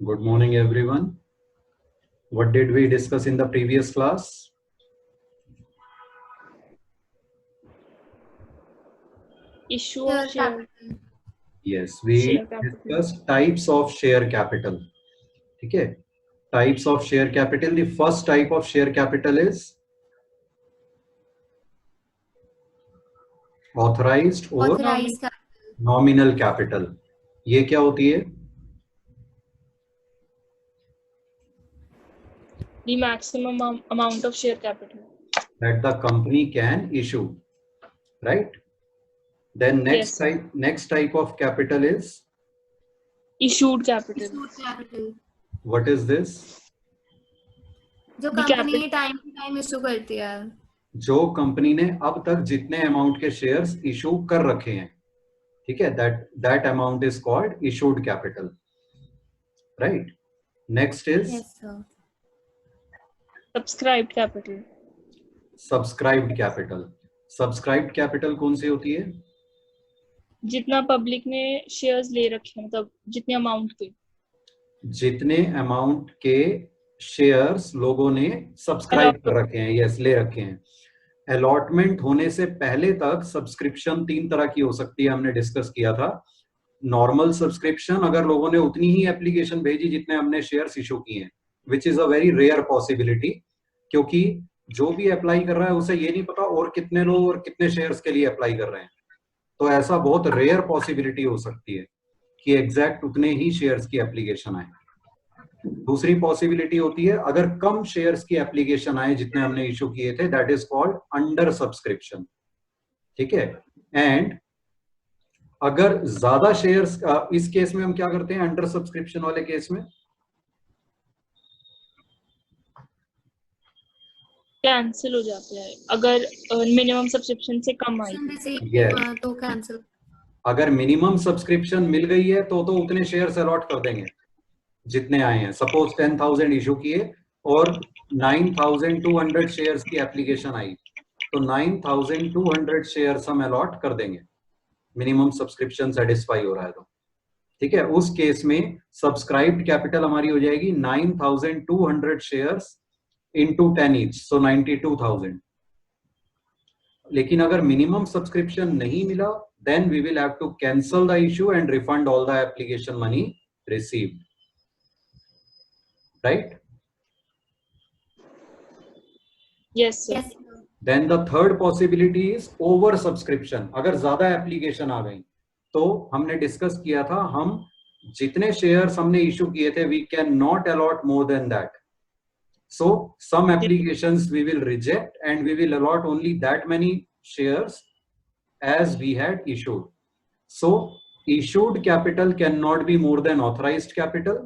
Good morning, everyone. What did we discuss in the previous class? Issue of share. Yes, we Share capital. discussed types of share capital. Okay, types of share capital. The first type of share capital is authorized or Authorized capital. nominal capital. ये क्या होती है? The maximum amount of share capital. That the company can issue, right? Then next Yes. type of capital is Issued capital. Issued capital. what is this? जो The company time to time issue करती है, जो company ने अब तक जितने amount के shares issue कर रखे हैं, ठीक है, that amount is called issued capital, right? Next is yes sir. subscribed capital. subscribed capital. subscribed capital कौन सी होती है? जितना पब्लिक ने शेयर्स ले रखे हैं, मतलब जितने अमाउंट के, जितने अमाउंट के शेयर्स लोगों ने सब्सक्राइब कर रखे हैं, यस, ले रखे हैं. अलॉटमेंट होने से पहले तक सब्सक्रिप्शन 3 तरह की हो सकती है, हमने डिस्कस किया था. नॉर्मल सब्सक्रिप्शन, अगर लोगों ने उतनी ही एप्लीकेशन भेजी जितने हमने शेयर्स इशू किए हैं, which is a very rare possibility, क्योंकि जो भी अप्लाई कर रहा है उसे ये नहीं पता और कितने लोग और कितने शेयर्स के लिए अप्लाई कर रहे हैं. तो ऐसा बहुत रेयर पॉसिबिलिटी हो सकती है कि एग्जैक्ट उतने ही शेयर्स की एप्लीकेशन आए. दूसरी पॉसिबिलिटी होती है अगर कम शेयर्स की एप्लीकेशन आए जितने हमने इशू किए थे, that is called under subscription. ठीक है. एंड अगर ज्यादा शेयर्स, इस केस में हम क्या करते हैं अंडर सब्सक्रिप्शन वाले केस में? कैंसिल हो जाते हैं अगर मिनिमम सब्सक्रिप्शन से कम आई. Yes. तो कैंसिल. अगर मिनिमम सब्सक्रिप्शन मिल गई है तो उतने शेयर्स अलॉट कर देंगे जितने आए हैं. सपोज 10,000 इशू किए और 9,200 शेयर्स की एप्लीकेशन आई, तो 9,200 शेयर्स हम अलॉट कर देंगे, मिनिमम सब्सक्रिप्शन सेटिस्फाई हो रहा है तो. ठीक है. उस केस में सब्सक्राइब्ड कैपिटल हमारी हो जाएगी 9,200 शेयर्स इनटू 10 ईच, सो 92,000. लेकिन अगर मिनिमम सब्सक्रिप्शन नहीं मिला, then we will have to cancel the issue and refund all the application money received, right? Yes sir. yes then the third possibility is over subscription. अगर ज्यादा application आ गई तो हमने discuss किया था, हम जितने शेयर्स हमने इशू किए थे we can not allot more than that. So some applications we will reject and we will allot only that many shares as we had issued. So issued capital cannot be more than authorized capital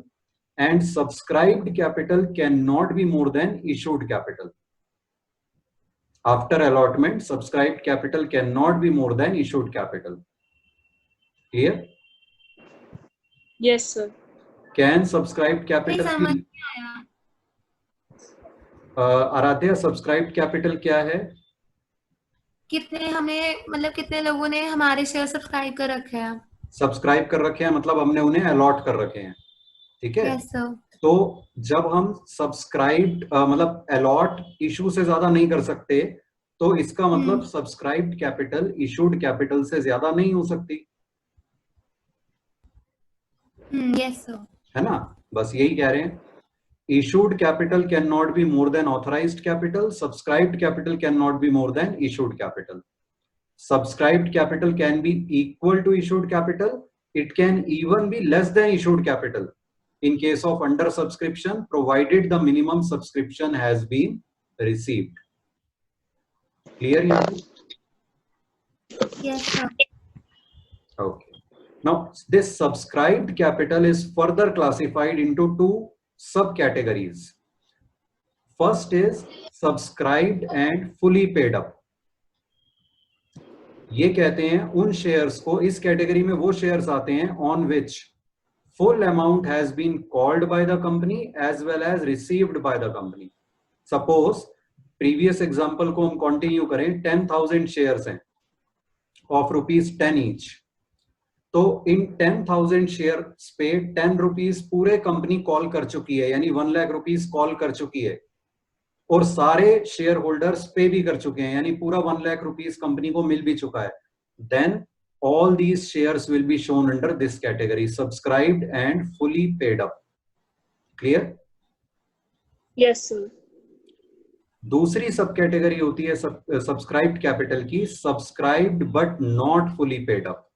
and subscribed capital cannot be more than issued capital. After allotment, subscribed capital cannot be more than issued capital. Clear? Yes sir. Can subscribed capital नहीं समझ नहीं आया. Aaradhya, subscribed capital क्या है? कितने हमें, मतलब कितने लोगों ने हमारे शेयर सब्सक्राइब कर रखे हैं. सब्सक्राइब कर रखे हैं मतलब हमने उन्हें अलॉट कर रखे हैं. ठीक है. yes sir. तो जब हम सब्सक्राइब्ड मतलब अलॉट इशू से ज्यादा नहीं कर सकते, तो इसका मतलब सब्सक्राइब्ड कैपिटल इशूड कैपिटल से ज्यादा नहीं हो सकती. yes sir. है ना? बस यही कह रहे हैं. Issued capital cannot be more than authorized capital. Subscribed capital cannot be more than issued capital. Subscribed capital can be equal to issued capital. It can even be less than issued capital in case of under subscription, provided the minimum subscription has been received. Clear? yes sir. Okay. Now this subscribed capital is further classified into two subcategories. First is subscribed and fully paid up. ये कहते हैं उन shares को, इस category में वो shares आते हैं on which full amount has been called by the company as well as received by the company. Suppose previous example को हम continue करें, 10,000 शेयर्स हैं of rupees 10 each. तो इन 10,000 शेयर पे 10 रुपीज पूरे कंपनी कॉल कर चुकी है, यानी 1 लाख रुपीज कॉल कर चुकी है, और सारे शेयर होल्डर्स पे भी कर चुके हैं, यानी पूरा 1 लाख रुपीज कंपनी को मिल भी चुका है. Then all these shares will be shown under this category, subscribed and fully paid up. Clear? Yes, sir. दूसरी सब कैटेगरी होती है सब्सक्राइब्ड कैपिटल की, subscribed but not fully paid up.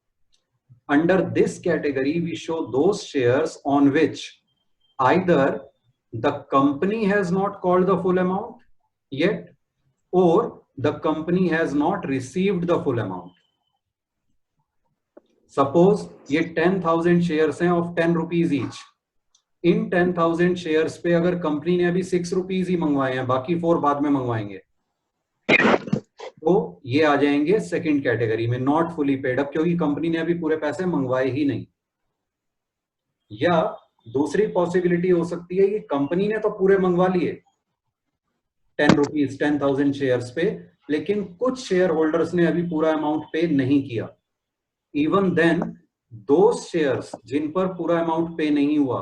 Under this category we show those shares on which either the company has not called the full amount yet or the company has not received the full amount. Suppose ये 10,000 shares हैं of 10 rupees each. In 10,000 shares पे अगर company ने अभी 6 rupees ही मंगवाए हैं, बाकी 4 बाद में मंगवाएंगे, तो ये आ जाएंगे सेकंड कैटेगरी में, नॉट फुली पेड अप, क्योंकि कंपनी ने अभी पूरे पैसे मंगवाए ही नहीं. या दूसरी पॉसिबिलिटी हो सकती है कि कंपनी ने तो पूरे मंगवा लिए 10 रुपीज 10,000 शेयर्स पे, लेकिन कुछ शेयर होल्डर्स ने अभी पूरा अमाउंट पे नहीं किया. इवन देन दोज शेयर्स जिन पर पूरा अमाउंट पे नहीं हुआ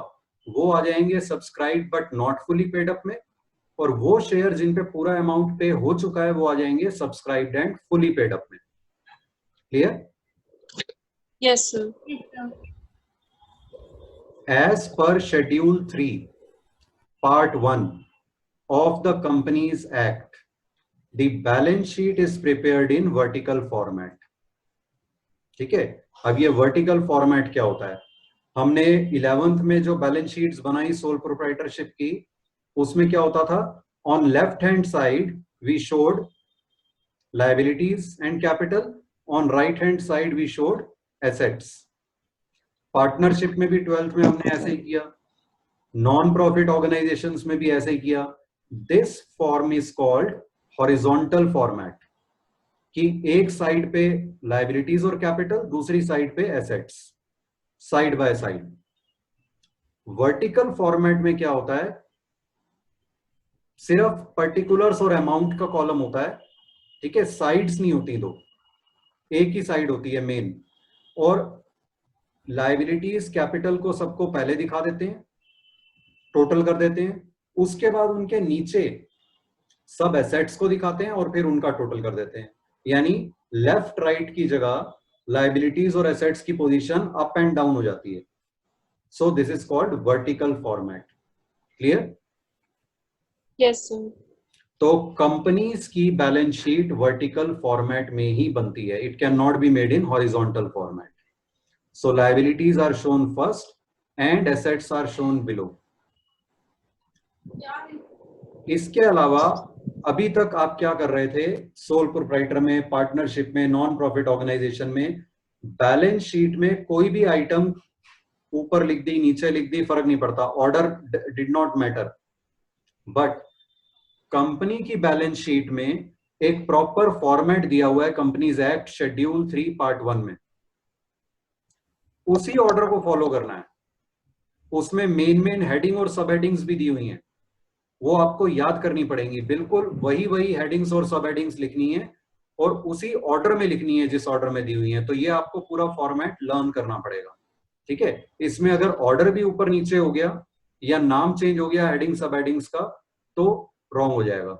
वो आ जाएंगे subscribe but not fully paid up में, और वो शेयर जिन पे पूरा अमाउंट पे हो चुका है वो आ जाएंगे subscribed and fully paid up में. Clear? Yes, sir. As per Schedule 3, Part 1 of the Companies Act, the balance sheet is prepared in vertical format. ठीक है. अब ये वर्टिकल फॉर्मेट क्या होता है? हमने 11th में जो बैलेंस शीट्स बनाई सोल प्रोप्राइटरशिप की, उसमें क्या होता था? On left hand side we showed liabilities and capital, on right hand side we showed assets. Partnership में भी 12th में हमने ऐसे ही किया, नॉन प्रॉफिट ऑर्गेनाइजेशंस में भी ऐसे ही किया. This form is called horizontal format, कि एक साइड पे लायबिलिटीज और कैपिटल, दूसरी साइड पे assets, side by side. Vertical format में क्या होता है? सिर्फ पर्टिकुलर्स और अमाउंट का कॉलम होता है. ठीक है, साइड्स नहीं होती, दो, एक ही साइड होती है मेन. और लायबिलिटीज कैपिटल को सबको पहले दिखा देते हैं, टोटल कर देते हैं, उसके बाद उनके नीचे सब एसेट्स को दिखाते हैं और फिर उनका टोटल कर देते हैं. यानी लेफ्ट राइट की जगह लायबिलिटीज और एसेट्स की पोजीशन अप एंड डाउन हो जाती है. So this is called vertical format. Clear? Yes, sir. तो कंपनीज की बैलेंस शीट वर्टिकल फॉर्मेट में ही बनती है. It can not be made in horizontal format. So liabilities are shown first and assets are shown below. इसके अलावा अभी तक आप क्या कर रहे थे? सोल प्रोप्राइटर में, पार्टनरशिप में, नॉन प्रॉफिट ऑर्गेनाइजेशन में, बैलेंस शीट में कोई भी आइटम ऊपर लिख दी, नीचे लिख दी, फर्क नहीं पड़ता, order did not matter. But company की बैलेंस शीट में एक प्रॉपर फॉर्मेट दिया हुआ है कंपनीज एक्ट शेड्यूल 3 पार्ट 1 में. उसी ऑर्डर को फॉलो करना है. उसमें मेन हेडिंग और सब हेडिंग्स भी दी हुई हैं, वो आपको याद करनी पड़ेंगी. बिल्कुल वही हेडिंग्स और सब हेडिंग्स लिखनी है और उसी ऑर्डर में लिखनी है जिस ऑर्डर में दी हुई है. तो ये आपको पूरा फॉर्मेट लर्न करना पड़ेगा. ठीक है. इसमें अगर ऑर्डर भी ऊपर नीचे हो गया या नाम चेंज हो गया हेडिंग सब हेडिंग्स का, तो रॉन्ग हो जाएगा.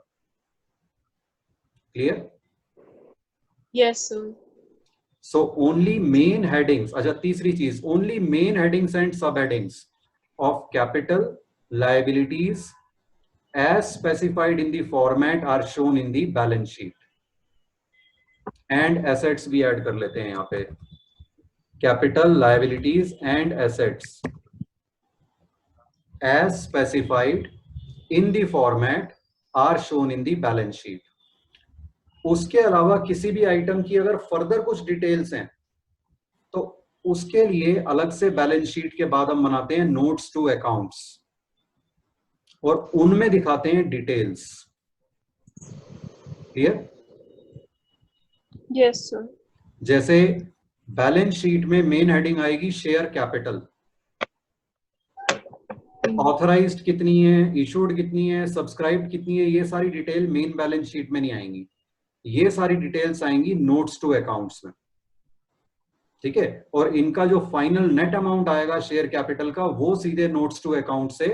Clear? Yes, sir. So only main headings. अच्छा, तीसरी चीज, ओनली मेन हेडिंग्स एंड सब headings of capital, liabilities as specified in the format are shown in the balance sheet. and assets भी ऐड कर लेते हैं यहाँ पे, capital, liabilities and assets as specified in the format are shown in the balance sheet. उसके अलावा किसी भी आइटम की अगर फर्दर कुछ डिटेल्स हैं तो उसके लिए अलग से बैलेंस शीट के बाद हम बनाते हैं नोट्स टू अकाउंट्स और उनमें दिखाते हैं डिटेल्स. क्लियर? Yes sir. जैसे बैलेंस शीट में मेन हेडिंग आएगी शेयर कैपिटल, ऑथराइज्ड कितनी है, इशूड कितनी है, सब्सक्राइब्ड कितनी है, ये सारी डिटेल मेन बैलेंस शीट में नहीं आएंगी. ये सारी डिटेल्स आएंगी नोट्स टू अकाउंट्स में. ठीक है, और इनका जो फाइनल नेट अमाउंट आएगा शेयर कैपिटल का, वो सीधे नोट्स टू अकाउंट से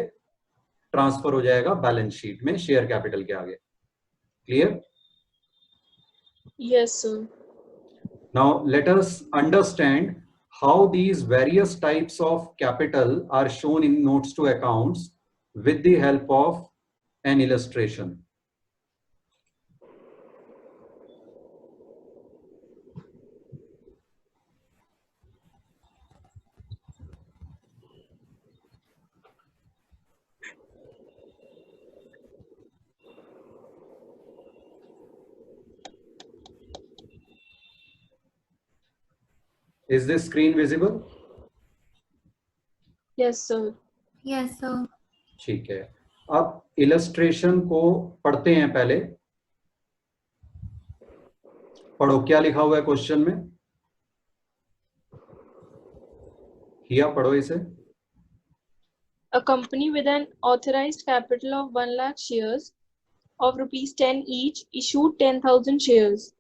ट्रांसफर हो जाएगा बैलेंस शीट में शेयर कैपिटल के आगे। Clear? Yes, sir. Now let us understand how these various types of capital are shown in notes to accounts with the help of an illustration. Is this screen visible? Yes, sir. Yes, sir. ठीक है, अब illustration को पढ़ते हैं। पहले पढ़ो क्या लिखा हुआ है क्वेश्चन में। किया पढ़ो इसे। A company with an authorized capital of 1 lakh shares of rupees 10 each issued 10,000 shares.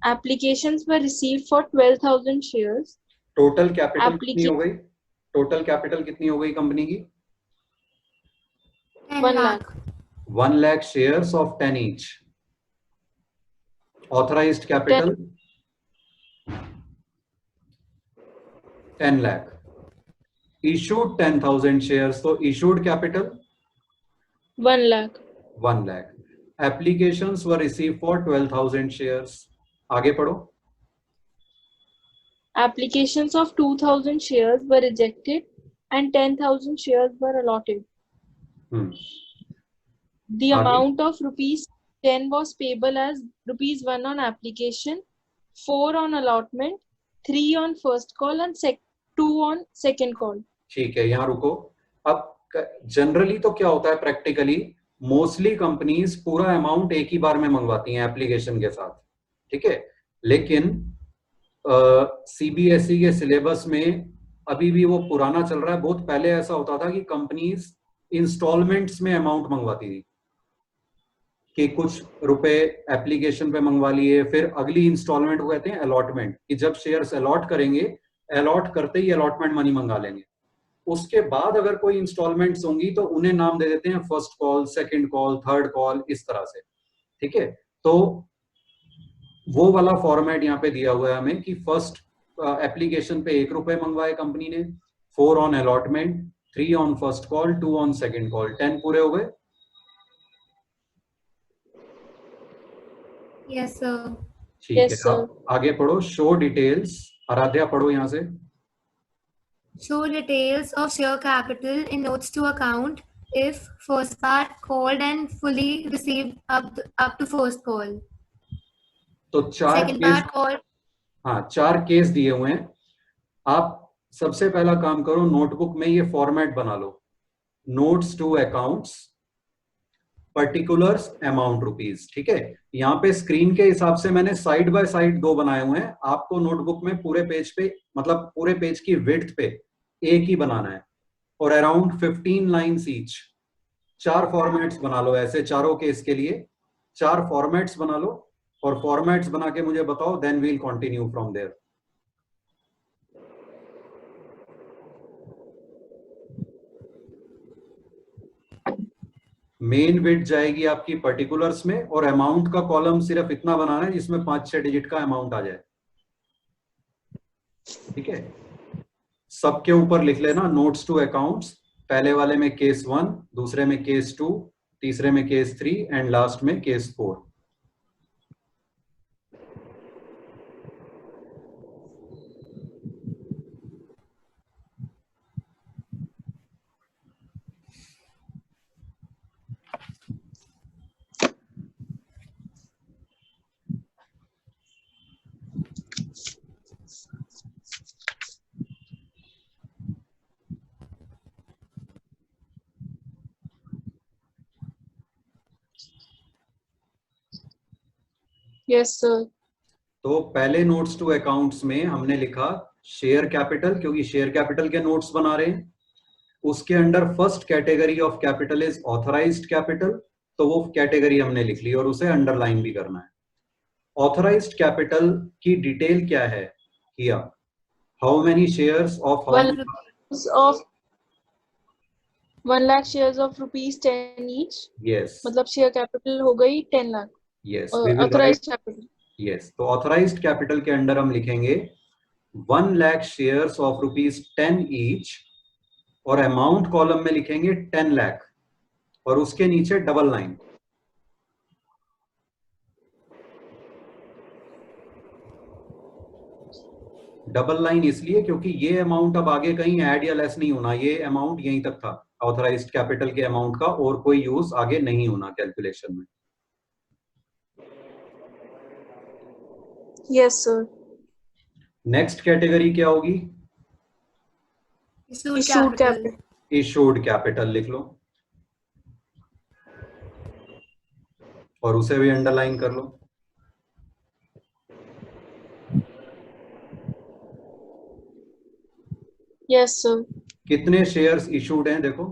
Applications were received for 12,000 shares. Total capital कितनी हो गई? टोटल कैपिटल कितनी हो गई कंपनी की? 1 lakh. 1 lakh shares of 10 each. Authorized capital 10 lakh. Issued 10,000 shares. So issued capital 1 lakh. 1 lakh. Applications were received for 12,000 shares. आगे पढ़ो। Applications of 2,000 shares were rejected and 10,000 shares were allotted. The amount of rupees 10 was payable as rupees 1 on application, 4 on allotment, 3 on first call and 2 on second call. ठीक है, यहाँ रुको। अब generally तो क्या होता है, प्रैक्टिकली मोस्टली कंपनीज पूरा अमाउंट एक ही बार में मंगवाती हैं एप्लीकेशन के साथ, ठीक है। लेकिन सीबीएसई के सिलेबस में अभी भी वो पुराना चल रहा है। बहुत पहले ऐसा होता था कि कंपनीज इंस्टॉलमेंट्स में अमाउंट मंगवाती थी, कि कुछ रुपए एप्लीकेशन पे मंगवा लिए, फिर अगली इंस्टॉलमेंट को कहते हैं अलॉटमेंट, कि जब शेयर्स अलॉट करेंगे, अलॉट करते ही अलॉटमेंट मनी मंगा लेंगे। उसके बाद अगर कोई इंस्टॉलमेंट्स होंगी तो उन्हें नाम दे देते हैं first call, second call, third call, इस तरह से, ठीक है। तो वो वाला फॉर्मेट यहाँ पे दिया हुआ है हमें कि फर्स्ट एप्लीकेशन पे 1 रुपए मंगवाए कंपनी ने, 4 on allotment, 3 on first call, 2 on second call, 10 पूरे हो गए। Yes, sir. ठीक Yes, है, sir. अब आगे पढ़ो। शो डिटेल्स, आराध्या पढ़ो यहाँ से। Show details of share capital in notes to account if first part called and fully received up to first call. तो 4 Second केस, part called. हाँ 4 केस दिए हुए हैं। आप सबसे पहला काम करो, नोटबुक में ये फॉर्मेट बना लो, notes to accounts, particulars, amount rupees, ठीक है। यहाँ पे स्क्रीन के हिसाब से मैंने साइड बाय साइड 2 बनाए हुए हैं। आपको नोटबुक में पूरे पेज पे, मतलब पूरे पेज की विड्थ पे एक ही बनाना है, और अराउंड 15 लाइन्स ईच। 4 फॉर्मेट्स बना लो ऐसे, चारों केस के लिए 4 फॉर्मेट्स बना लो, और फॉर्मेट्स बना के मुझे बताओ, then we'll continue from there. Main width जाएगी आपकी पर्टिकुलर्स में, और अमाउंट का कॉलम सिर्फ इतना बनाना है जिसमें 5-6 डिजिट का अमाउंट आ जाए, ठीक है। सबके ऊपर लिख लेना नोट्स टू अकाउंट्स, पहले वाले में केस 1, दूसरे में केस 2, तीसरे में केस 3 एंड लास्ट में केस 4। Yes, sir. तो पहले नोट्स टू अकाउंट्स में हमने लिखा शेयर कैपिटल, क्योंकि शेयर कैपिटल के नोट्स बना रहे हैं। उसके under first category of capital is authorised capital, तो वो कैटेगरी हमने लिख ली और उसे अंडरलाइन भी करना है। ऑथराइज्ड कैपिटल की डिटेल क्या है किया, how many shares of how 1 lakh shares of rupees 10 each. Yes मतलब शेयर कैपिटल हो गई 10 lakh. Yes we will write authorised capital. Yes, तो ऑथराइज्ड कैपिटल के अंडर हम लिखेंगे 1 lakh shares of rupees 10 each, और अमाउंट कॉलम में लिखेंगे 10 लाख, और उसके नीचे डबल लाइन. डबल लाइन इसलिए क्योंकि ये अमाउंट अब आगे कहीं ऐड या लेस नहीं होना, ये अमाउंट यहीं तक था ऑथराइज्ड कैपिटल के अमाउंट का, और कोई यूज आगे नहीं होना कैलकुलेशन में. Yes sir. नेक्स्ट कैटेगरी क्या होगी? Issued capital. इशूड कैपिटल लिख लो और उसे भी अंडरलाइन कर लो. Yes sir. कितने शेयर्स इशूड हैं देखो?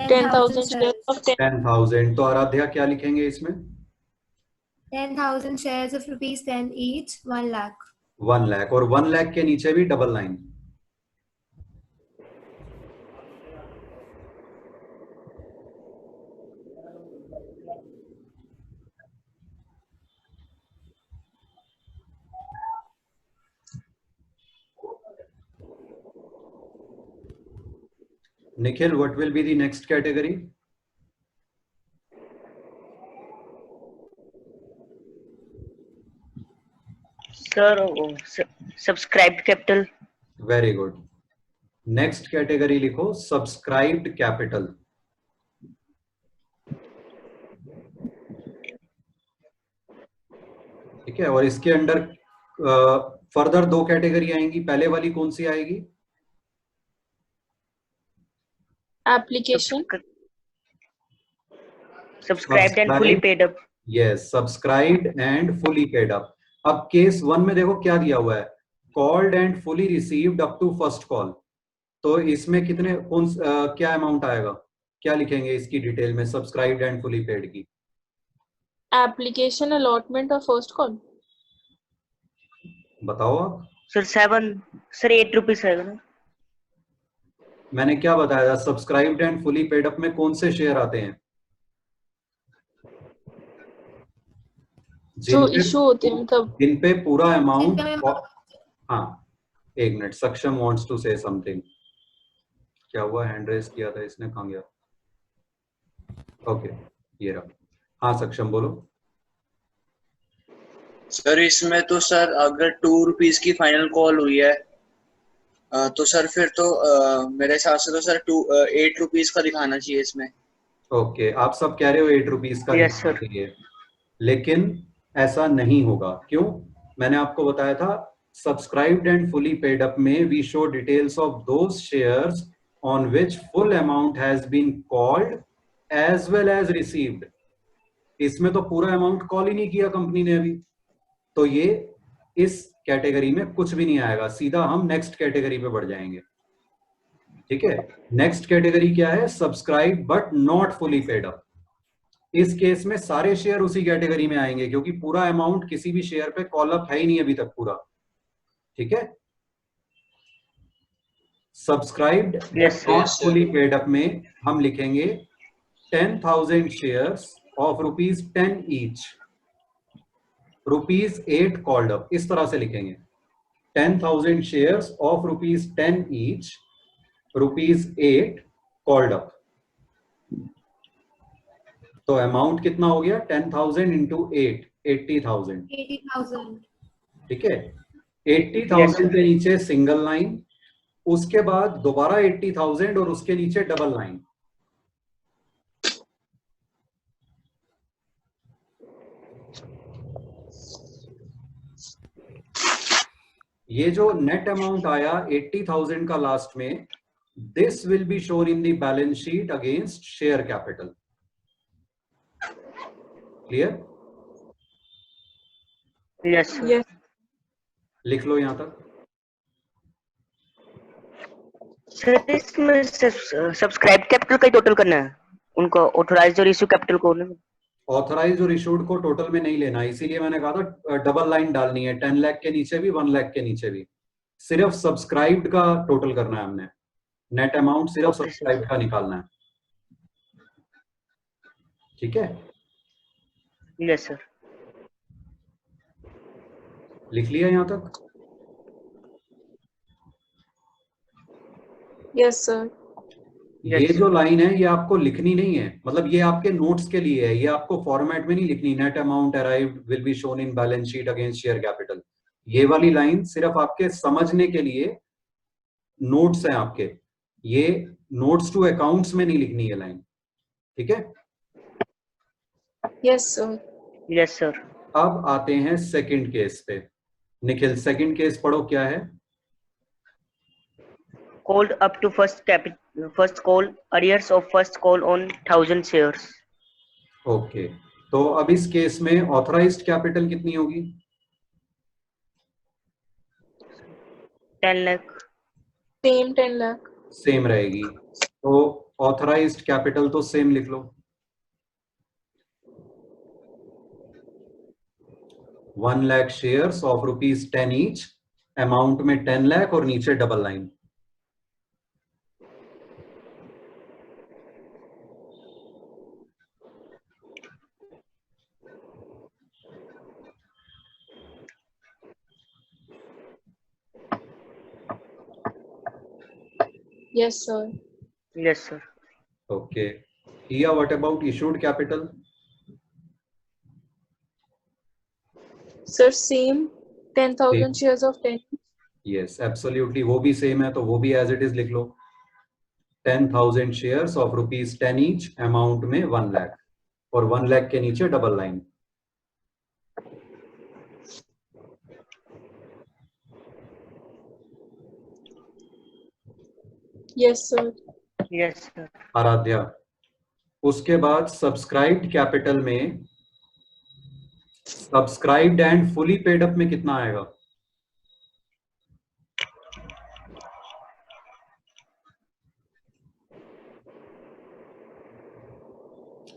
10,000 shares of 10. 10,000. तो आराध्या क्या लिखेंगे इसमें? 10,000 shares of rupees 10 each, 1 lakh. 1 lakh, और 1 लाख के नीचे भी double line. Nikhil, what will be the next category? Sir, subscribed capital. Very good. Next category लिखो subscribed capital. ठीक है, और इसके अंडर फर्दर 2 कैटेगरी आएंगी. पहले वाली कौन सी आएगी? Application. Subscribed and fully paid up. Yes, subscribed and fully paid up. अब केस 1 में देखो क्या दिया हुआ है, called and fully received up to first call. तो इसमें कितने क्या अमाउंट आएगा? क्या लिखेंगे इसकी डिटेल में सब्सक्राइब्ड एंड फुली पेड की? Application, allotment और first call. बताओ आप. Sir 8 rupees आएगा ना? मैंने क्या बताया था? Subscribed and fully paid up में कौन से शेयर आते हैं? जो इशू होते हैं मतलब जिन पे पूरा अमाउंट. हाँ एक मिनट, सक्षम वांट्स टू से समथिंग. क्या हुआ? हैंड रेज किया था इसने, कहां गया? ओके ये रहा. हाँ सक्षम बोलो. सर इसमें तो सर अगर 2 रुपीज की फाइनल कॉल हुई है तो सर फिर तो मेरे हिसाब से तो सर 8 रुपीज का दिखाना चाहिए इसमें. ओके आप सब कह रहे हो 8 रुपीज का Yes, दिखाना चाहिए, लेकिन ऐसा नहीं होगा. क्यों? मैंने आपको बताया था subscribed and fully paid up में we show details of those shares on which full amount has been called as well as received. इसमें तो पूरा अमाउंट कॉल ही नहीं किया कंपनी ने अभी, तो ये इस कैटेगरी में कुछ भी नहीं आएगा. सीधा हम नेक्स्ट कैटेगरी पे बढ़ जाएंगे. ठीक है, नेक्स्ट कैटेगरी क्या है? Subscribe but not fully paid up. इस केस में सारे शेयर उसी कैटेगरी में आएंगे क्योंकि पूरा अमाउंट किसी भी शेयर पे कॉल अप है ही नहीं अभी तक पूरा. ठीक है, subscribed not fully paid up में हम लिखेंगे 10,000 shares of rupees 10 each, rupees 8 called up. इस तरह से लिखेंगे 10,000 shares of rupees 10 each, rupees 8 called up. तो अमाउंट कितना हो गया? 10,000 इंटू 8, 80,000. 80,000. ठीक है, 80,000 के नीचे सिंगल लाइन, उसके बाद दोबारा 80,000 और उसके नीचे डबल लाइन. ये जो नेट अमाउंट आया 80,000 का लास्ट में, this will be shown in the balance sheet against share capital. Clear? Yes. yes. लिख लो यहां तक. सर इसमें सब्सक्राइब कैपिटल का टोटल करना है, उनको ऑथराइज्ड और इशू कैपिटल को. ऑथराइज और इशूड को टोटल में नहीं लेना, इसीलिए मैंने कहा था डबल लाइन डालनी है. 10 लाख के नीचे भी, 1 लाख के नीचे भी. सिर्फ सब्सक्राइब्ड का टोटल करना है हमने, नेट अमाउंट सिर्फ सब्सक्राइब्ड का निकालना है, ठीक है? Yes sir. लिख लिया यहां तक? Yes, sir. ये जो लाइन है ये आपको लिखनी नहीं है, मतलब ये आपके नोट्स के लिए है, ये आपको फॉर्मेट में नहीं लिखनी। Net amount arrived will be shown in balance sheet against share capital, ये वाली लाइन सिर्फ आपके समझने के लिए नोट्स हैं आपके, ये नोट्स टू अकाउंट्स में नहीं लिखनी है लाइन, ठीक है? Yes, sir. Yes sir. अब आते हैं सेकंड केस पे। निखिल, सेकंड केस पढ़ो, क्या है? Called up to first call arrears of first call on 1000 shares. Okay, तो अब इस केस में ऑथराइज्ड कैपिटल कितनी होगी? 10 lakh. Same 10 lakh. सेम रहेगी, तो ऑथराइज्ड कैपिटल तो सेम लिख लो, 1 lakh shares of ₹10 each, amount में 10 लाख और नीचे double line. Yes, sir. Yes sir. Okay, हिया what about issued capital? Sir, same 10,000 shares of 10. Yes absolutely, वो भी सेम है तो वो भी एज इट इज लिख लो, 10,000 शेयर्स ऑफ ₹10 ईच, अमाउंट में 1 लाख और 1 लाख के नीचे double line. Yes, sir. Yes sir. Aaradhya, उसके बाद सब्सक्राइब्ड कैपिटल में subscribed and fully paid up में कितना आएगा?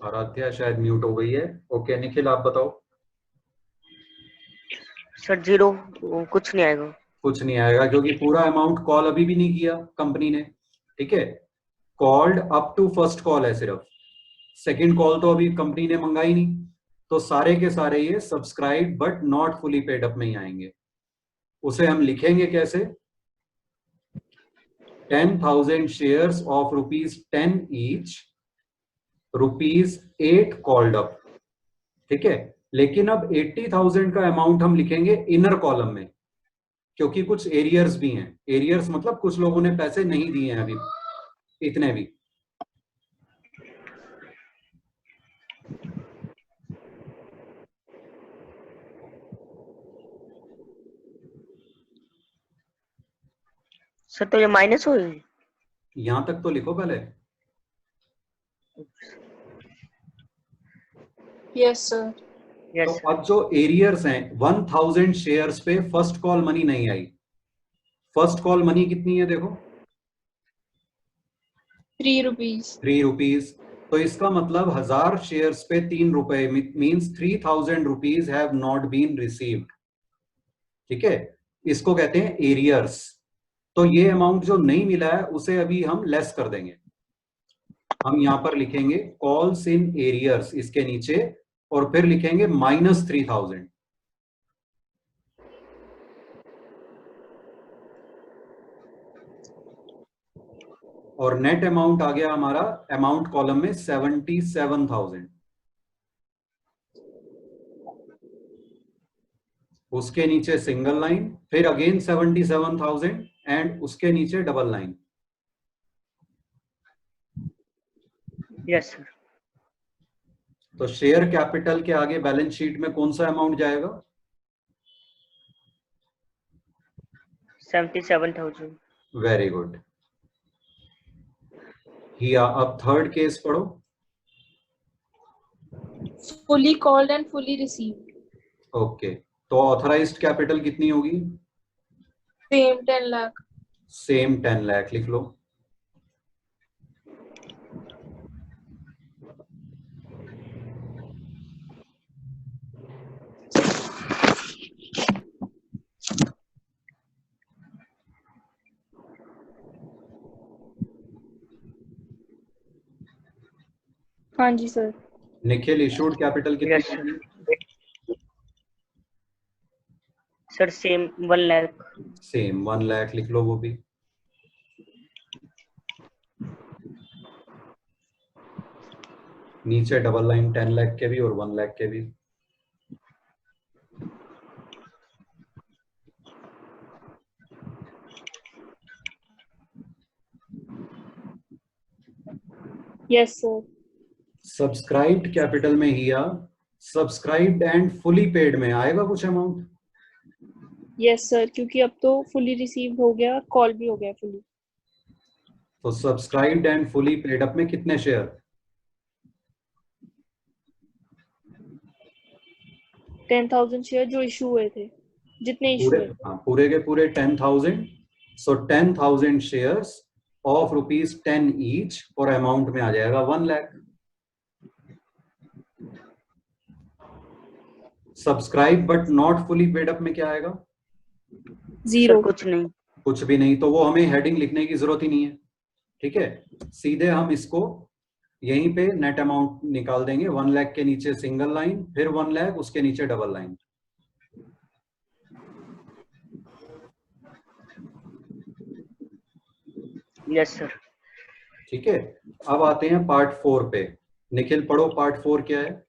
आराध्या शायद म्यूट हो गई है। ओके निखिल, आप बताओ। सर 0, कुछ नहीं आएगा। कुछ नहीं आएगा क्योंकि पूरा अमाउंट कॉल अभी भी नहीं किया कंपनी ने, ठीक है? Called up to first call है सिर्फ, सेकंड कॉल तो अभी कंपनी ने मंगाई नहीं, तो सारे के सारे ये subscribe but not fully paid up में ही आएंगे। उसे हम लिखेंगे कैसे? 10,000 shares of ₹10 each, ₹8 called up, ठीक है? लेकिन अब 80,000 का अमाउंट हम लिखेंगे इनर कॉलम में, क्योंकि कुछ एरियर्स भी हैं। एरियर्स मतलब कुछ लोगों ने पैसे नहीं दिए हैं अभी, इतने भी। सर तो ये माइनस हो, यहां तक तो लिखो पहले। Yes, sir. यस तो अब जो एरियर्स हैं 1000 शेयर्स पे फर्स्ट कॉल मनी नहीं आई। फर्स्ट कॉल मनी कितनी है देखो, 3 rupees. ₹3। तो इसका मतलब 1000 शेयर्स पे 3 रुपए, means 3000 rupees have not been received, ठीक है? इसको कहते हैं एरियर्स। तो ये अमाउंट जो नहीं मिला है उसे अभी हम लेस कर देंगे। हम यहां पर लिखेंगे कॉल्स इन एरियर्स इसके नीचे, और फिर लिखेंगे -3000। और नेट अमाउंट आ गया हमारा अमाउंट कॉलम में 77,000। उसके नीचे सिंगल लाइन, फिर अगेन 77,000 एंड उसके नीचे डबल लाइन। Yes sir. तो शेयर कैपिटल के आगे बैलेंस शीट में कौन सा अमाउंट जाएगा? 77,000। Very good. हिया, अब थर्ड केस पढ़ो। Fully called and fully received. Okay, तो ऑथराइज्ड कैपिटल कितनी होगी? Same 10 lakh. सेम 10 लाख लिख लो। हाँ जी सर। निखिल इशूड कैपिटल कितनी यस होगी? Sir same 1 lakh. Same 1 lakh लिख लो वो भी। नीचे डबल लाइन 10 लाख के भी और 1 लाख के भी। Yes sir. सब्सक्राइब्ड कैपिटल में हिया सब्सक्राइब्ड एंड फुली पेड में आएगा कुछ अमाउंट? यस सर, क्योंकि अब तो फुली रिसीव्ड हो गया, कॉल भी हो गया फुली। तो subscribed and fully paid up में कितने शेयर? 10,000 शेयर जो इशू हुए थे, जितने इशू पूरे, हुए। हाँ, पूरे के पूरे 10,000। सो 10,000 शेयर्स ऑफ ₹10 ईच और अमाउंट में आ जाएगा 1 lakh. Subscribe but not fully paid up में क्या आएगा? Sir zero. कुछ नहीं। कुछ भी नहीं, तो वो हमें हेडिंग लिखने की जरूरत ही नहीं है। ठीक है, सीधे हम इसको यहीं पे नेट अमाउंट निकाल देंगे। 1 लाख के नीचे सिंगल लाइन, फिर 1 लाख, उसके नीचे डबल लाइन। Yes sir. ठीक है, अब आते हैं पार्ट 4 पे। निखिल पढ़ो, पार्ट 4 क्या है?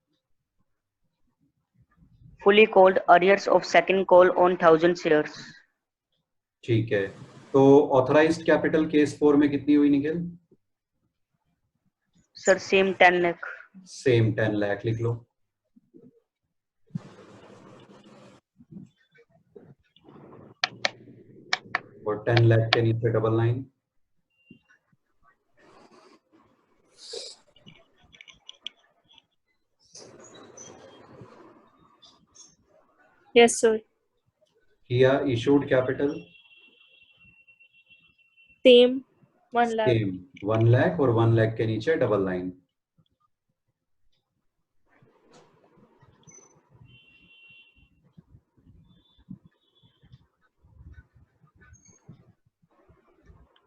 Fully called arrears of second call on 1000 shares. ठीक है, तो ऑथराइज्ड कैपिटल केस 4 में कितनी हुई Nikhil? Sir same 10 lakh. Same 10 lakh लिख लो। और 10 लाख के नीचे डबल लाइन। Yes sir. किया issued capital same 1 lakh. Same 1 lakh और 1 लाख के नीचे double line.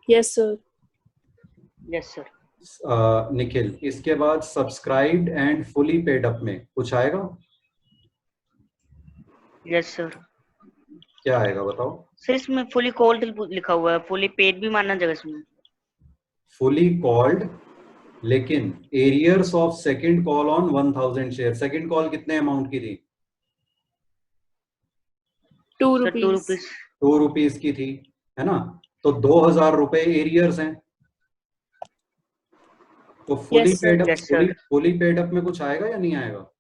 Yes sir. Yes sir. Nikhil, इसके बाद subscribed and fully paid up में कुछ आएगा? Yes sir. क्या आएगा बताओ? सर इसमें फुली कॉल्ड लिखा हुआ है, फुली पेड भी मानना जगह इसमें। फुली कॉल्ड, लेकिन arrears of second call on 1000 share. Second call कितने अमाउंट की थी? 2 सर 2 रुपीज। रुपीज। 2 रुपीज की थी, है ना? तो 2,000 रुपए एरियर्स हैं। तो fully yes paid sir. Up, yes sir. Fully paid up में कुछ आएगा या नहीं आएगा?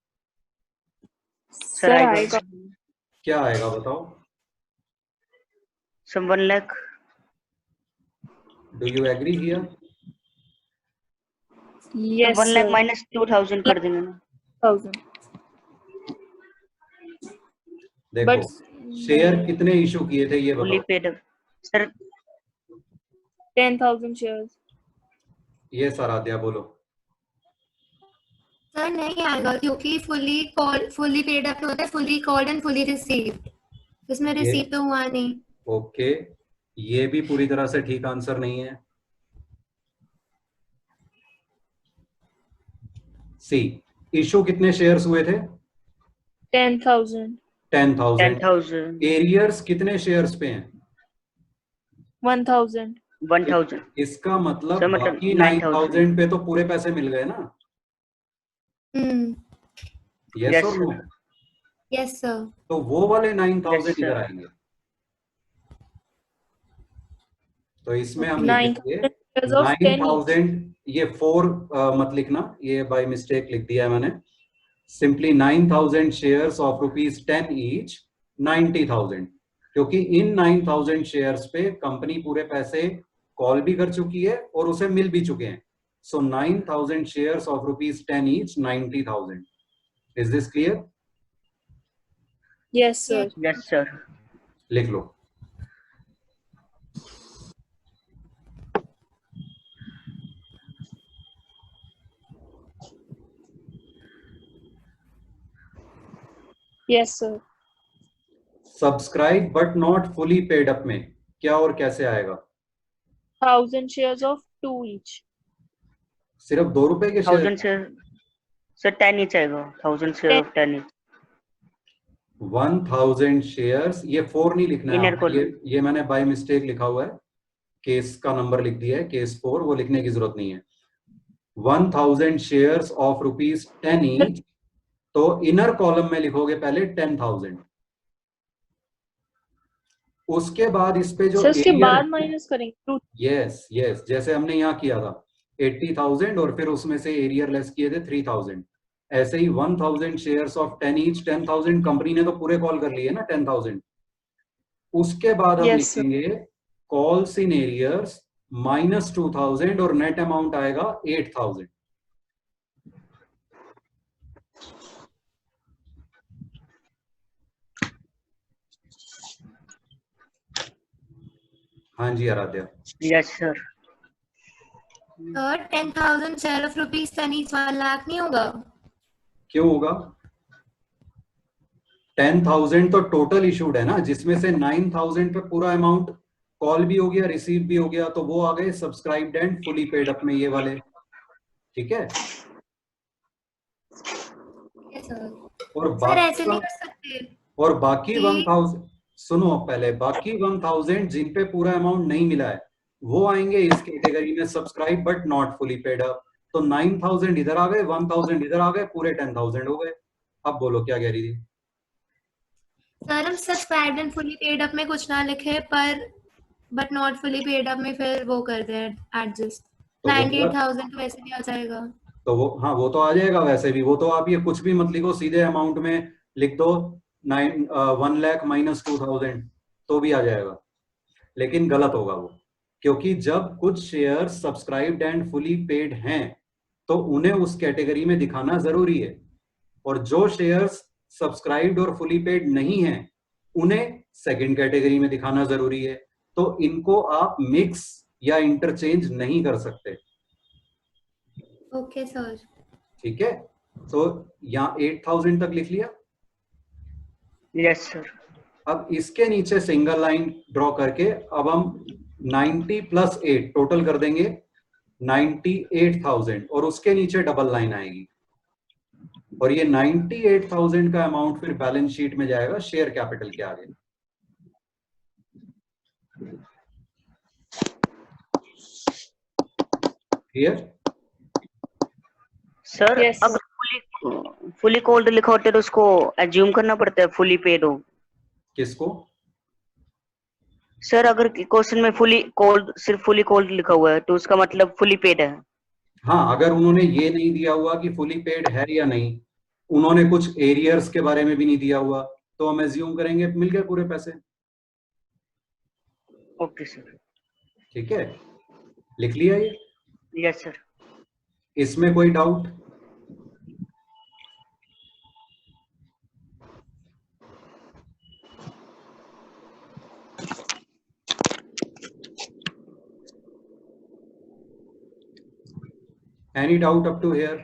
सर आएगा। क्या आएगा बताओ? Sir 1 lakh. Do you agree here? Yes 1 lakh sir. Minus 2000 कर देंगे ना। 1000। देखो, बट शेयर कितने इशू किए थे ये फुली बताओ। Paid sir 10,000 shares. ये आराध्या बोलो। सर नहीं आएगा क्योंकि फुली पेड अप होता है fully called and fully received. इसमें ये रिसीव तो हुआ नहीं। ओके, ये भी पूरी तरह से ठीक आंसर नहीं है। सी, इशू कितने शेयर्स हुए थे? 10,000। 10,000। 10,000। एरियर्स कितने शेयर्स पे हैं? 1,000। 1000। इसका मतलब सर मतलब बाकी 9,000। 9,000 पे तो पूरे पैसे मिल गए ना? यस यस और नो? सर। Yes sir. तो वो वाले 9,000 Yes, sir. इधर आएंगे। तो इसमें हम 9,000 लिखेंगे shares of 10 each। 9,000। ये 4 मत लिखना, ये बाय मिस्टेक लिख दिया है मैंने। Simply 9,000 shares of ₹10 each, 90,000। क्योंकि इन 9,000 शेयर्स पे कंपनी पूरे पैसे कॉल भी कर चुकी है और उसे मिल भी चुके हैं। So 9,000 shares of ₹10 each, 90,000। Is this clear? Yes sir. Yes sir. लिख लो। Yes sir. Subscribe but not fully paid up में क्या और कैसे आएगा? 1,000 shares of 2 each। सिर्फ ₹2 के शेयर? 1000 शेयर सर 10 ईच आएगा, 1000 शेयर ऑफ 10 ईच। 1000 शेयर्स, ये 4 नहीं लिखना है Inner आपको, column. ये मैंने बाय मिस्टेक लिखा हुआ है, केस का नंबर लिख दिया है, केस 4, वो लिखने की जरूरत नहीं है। 1000 शेयर्स ऑफ ₹10 ईच, तो इनर कॉलम में लिखोगे पहले 10,000, उसके बाद इस पे जो सर उसके एरिया, बाद माइनस करेंगे। यस यस, जैसे हमने यहाँ किया था 80,000 और फिर उसमें से एरियर लेस किए थे 3,000, ऐसे ही 1000 शेयर्स ऑफ 10 ईच, 10,000 कंपनी ने तो पूरे कॉल कर लिए ना 10,000, उसके बाद हम यस सर। लिखेंगे कॉल्स इन एरियर्स माइनस 2000 और नेट अमाउंट आएगा 8000। हाँ जी Aaradhya. Yes sir. Sir 10,000 share of ₹10 each 1 lakh नहीं होगा? क्यों होगा? 10,000 तो टोटल इशूड है ना, जिसमें से 9,000 पे पूरा अमाउंट कॉल भी हो गया, रिसीव भी हो गया, तो वो आ गए subscribed and fully paid up में, ये वाले, ठीक है। Yes, sir. और सर ऐसे बाकी नहीं कर सकते और बाकी कि- 1000, सुनो पहले, बाकी 1000 जिन पे पूरा अमाउंट नहीं मिला है वो आएंगे इस कैटेगरी में subscribe but not fully paid up, तो 9,000 इधर आ गए, 1000 इधर आ गए, पूरे 10,000 हो गए। अब बोलो क्या कह रही थी? सर हम subscribed and fully paid up में कुछ ना लिखे, पर but not fully paid up में फिर वो कर दें एडजस्ट, तो वो 98,000 तो वैसे भी आ जाएगा। तो वो, हाँ वो तो आ जाएगा वैसे भी, वो तो आप ये कुछ भी मत लिखो, सीधे अमाउंट में लिख दो 1 लाख माइनस 2,000 तो भी आ जाएगा, लेकिन गलत होगा वो, क्योंकि जब कुछ share subscribed and fully paid हैं तो उन्हें उस कैटेगरी में दिखाना जरूरी है, और जो शेयर्स सब्सक्राइब्ड और फुली पेड नहीं हैं उन्हें सेकंड कैटेगरी में दिखाना जरूरी है, तो इनको आप मिक्स या इंटरचेंज नहीं कर सकते। Okay sir. ठीक है, तो यहाँ 8,000 तक लिख लिया। Yes sir. अब इसके नीचे सिंगल लाइन ड्रॉ करके अब हम 90 प्लस 8 टोटल कर देंगे 98,000, और उसके नीचे डबल लाइन आएगी, और ये 98,000 का अमाउंट फिर बैलेंस शीट में जाएगा शेयर कैपिटल के आगे। क्लियर? सर Yes, अगर फुली कोल्ड लिखा होता है तो उसको एज्यूम करना पड़ता है फुली पेड हो। किसको? सर अगर क्वेश्चन में फुली कोल्ड, सिर्फ फुली कोल्ड लिखा हुआ है तो उसका मतलब फुली पेड है। हाँ, अगर उन्होंने ये नहीं दिया हुआ कि फुली पेड है या नहीं, उन्होंने कुछ एरियर्स के बारे में भी नहीं दिया हुआ, तो हम एज्यूम करेंगे मिल गए पूरे पैसे। Okay sir. ठीक है, लिख लिया ये? Yes sir. इसमें कोई doubt? Any doubt up to here?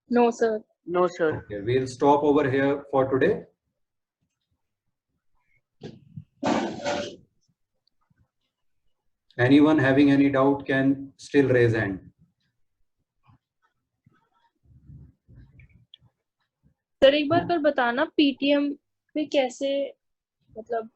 no sir. No sir. Okay, we'll stop over here for today. Anyone having any doubt can still raise hand. Sir एक बार कर बताना पीटीएम में कैसे, मतलब